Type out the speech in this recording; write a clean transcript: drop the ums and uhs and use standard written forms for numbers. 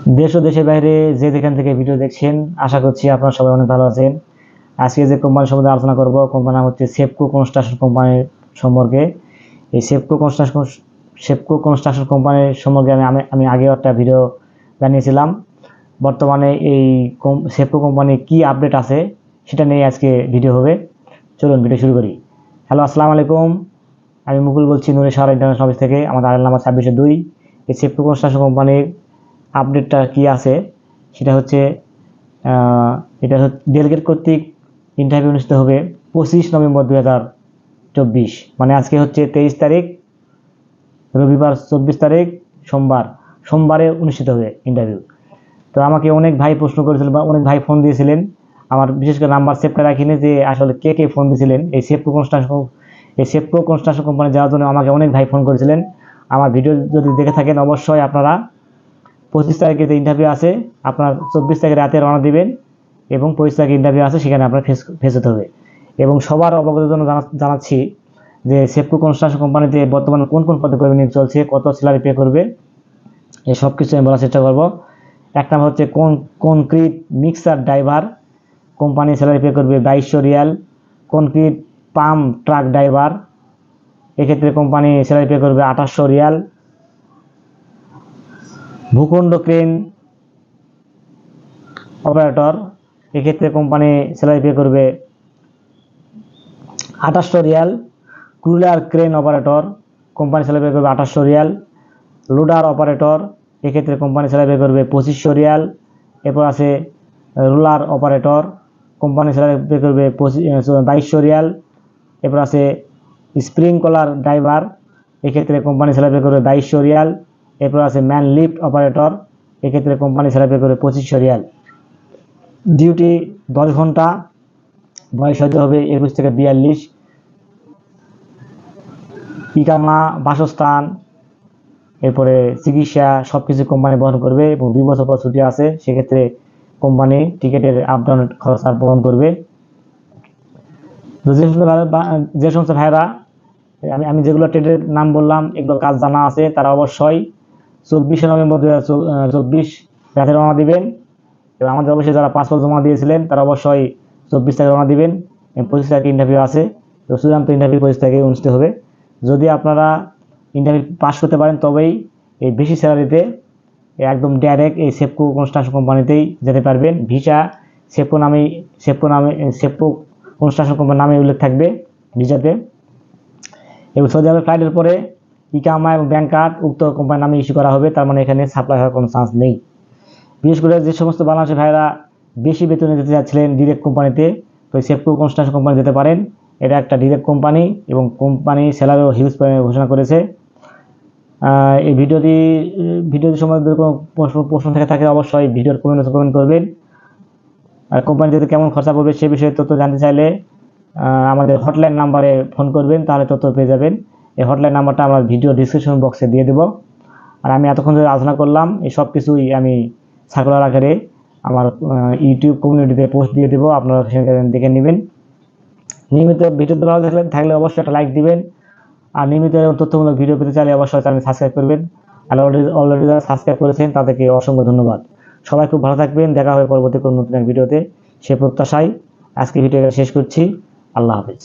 দেশ ও দেশের বাইরে যে যেখান থেকে ভিডিও দেখছেন, আশা করছি আপনারা সবাই অনেক ভালো আছেন। আজকে যে কোম্পানি সম্বন্ধে আলোচনা করব, কোম্পানির নাম হচ্ছে সেপকো কনস্ট্রাকশন কোম্পানির সম্পর্কে। এই সেপকো কনস্ট্রাকশন কোম্পানির সম্পর্কে আমি আগেও একটা ভিডিও বানিয়েছিলাম। বর্তমানে এই সেপকো কোম্পানির কি আপডেট আছে সেটা নিয়ে আজকে ভিডিও হবে। চলুন ভিডিও শুরু করি। হ্যালো, আসসালামু আলাইকুম। আমি মুকুল বলছি নুরে শহর ইন্টারন্যাশনাল অফিস থেকে। আমাদের আইডি নাম্বার 2602। এই সেপকো কনস্ট্রাকশন কোম্পানির আপডেটটা কি আছে সেটা হচ্ছে, এটা ডেলিগেট কর্তৃক ইন্টারভিউ অনুষ্ঠিত হবে 25 নভেম্বর 2024, মানে আজকে হচ্ছে 23 তারিখ, রবিবার 24 তারিখ, সোমবারে অনুষ্ঠিত হবে ইন্টারভিউ। তো আমাকে অনেক ভাই প্রশ্ন করেছিলেন বা অনেক ভাই ফোন দিয়েছিলেন। আমার বিশেষ করে নাম্বার সেভ করে রাখিনি যে আসলে কে কে ফোন দিয়েছিলেন। এই সেপকো কনস্ট্রাকশন কোম্পানি যাওয়ার জন্য আমাকে অনেক ভাই ফোন করেছিলেন। আমার ভিডিও যদি দেখে থাকেন অবশ্যই আপনারা 25 তারিখে যে ইন্টারভিউ আছে আপনার 24 তারিখে রাতে রওনা দিবেন এবং 25 তারিখে ইন্টারভিউ আছে, সেখানে আপনার ফেস হতে হবে। এবং সবার অবগতির জন্য জানাচ্ছি যে সেপকো কনস্ট্রাকশন কোম্পানিতে বর্তমানে কোন কোন পদে কর্মী নিয়োগ চলছে, কত স্যালারি পে করবে, এই সব কিছু আমি বলার চেষ্টা করব। এক নাম হচ্ছে concrete mixer driver, company salary pay করবে 2200 riyal. Concrete pump truck driver, এক্ষেত্রে কোম্পানি স্যালারি পে করবে 2800 রিয়াল। ভূখণ্ড ক্রেন অপারেটর, এক্ষেত্রে কোম্পানি স্যালারি পে করবে 2800 riyal. Crawler crane operator, company salary pay করবে 2800 রিয়াল। লোডার অপারেটর, এক্ষেত্রে কোম্পানি স্যালারি পে করবে 2500 riyal. এরপর আছে roller operator, company salary pay করবে 2200 রিয়াল। এরপর আছে স্প্রিংকলার ড্রাইভার, এক্ষেত্রে কোম্পানি স্যালারি পে করবে 2200 রিয়াল। এরপর আছে ম্যান লিফট অপারেটর, এক্ষেত্রে কোম্পানি স্যালারি পে করবে 2500 রিয়াল। ডিউটি 10 ঘন্টা, বয়স হতে হবে 21 থেকে 42। ইকামা, বাসস্থান, এরপরে চিকিৎসা সবকিছু কোম্পানি বহন করবে এবং 2 বছর পর ছুটি আছে, সেক্ষেত্রে কোম্পানি টিকিটের আপ ডাউন খরচ বহন করবে। যে সমস্ত ভাইরা আমি যেগুলো ট্রেডের নাম বললাম এগুলো কাজ জানা আছে, তারা অবশ্যই 24 নভেম্বর 2024 রাতে রওনা দিবেন। এবং আমাদের অবশ্যই যারা পাসপোর্ট জমা দিয়েছিলেন তারা অবশ্যই 24 তারিখে রওনা দিবেন। 25 তারিখে ইন্টারভিউ আছে, তো চূড়ান্ত ইন্টারভিউ 25 তারিখে অনুষ্ঠিত হবে। যদি আপনারা ইন্টারভিউ পাস করতে পারেন তবেই এই বেশি স্যালারিতে একদম ডাইরেক্ট এই সেপকো কনস্ট্রাকশন কোম্পানিতেই যেতে পারবেন। ভিসা সেপকো কনস্ট্রাকশন কোম্পানির নামে উল্লেখ থাকবে ভিসাতে। এবং সৌদি আরবের ফ্লাইটের পরে ইকামা এবং ব্যাংক কার্ড উক্ত কোম্পানির নামে ইস্যু করা হবে, তার মানে এখানে সাপ্লাই হওয়ার কোনো চান্স নেই। বিশেষ করে যে সমস্ত বাংলাদেশের ভাইরা বেশি বেতনে যেতে চাচ্ছিলেন ডিরেক্ট কোম্পানিতে, তো সেপকো কনস্ট্রাকশন কোম্পানি যেতে পারেন। এটা একটা ডিরেক্ট কোম্পানি এবং কোম্পানি স্যালারিও হিউজ পরিমাণে ঘোষণা করেছে। এই ভিডিওটি সম্বন্ধে কোনো প্রশ্ন থেকে থাকে অবশ্যই ভিডিওর কমেন্ট করবেন। আর কোম্পানিতে কেমন খরচা পড়বে সে বিষয়ে তথ্য জানতে চাইলে আমাদের হটলাইন নাম্বারে ফোন করবেন, তাহলে তথ্য পেয়ে যাবেন। এই হটলাইন নাম্বারটা আমরা ভিডিও ডিসক্রিপশন বক্সে দিয়ে দেব। আর আমি এতক্ষণ ধরে আলোচনা করলাম এই সব কিছুই আমি সার্কুলার আকারে আমার ইউটিউব কমিউনিটিতে পোস্ট দিয়ে দেবো, আপনারা সেখানে দেখে নেবেন। নিয়মিত ভিডিওতে ভালো থাকলে অবশ্যই একটা লাইক দিবেন। আর নিয়মিত তথ্যমূলক ভিডিও পেতে চাইলে অবশ্যই চ্যানেল সাবস্ক্রাইব করবেন। আর অলরেডি যারা সাবস্ক্রাইব করেছেন তাদেরকে অসংখ্য ধন্যবাদ। সবাই খুব ভালো থাকবেন, দেখা হবে পরবর্তী কোনো নতুন এক ভিডিওতে, সে প্রত্যাশায় আজকে ভিডিওটা শেষ করছি। আল্লাহ হাফেজ।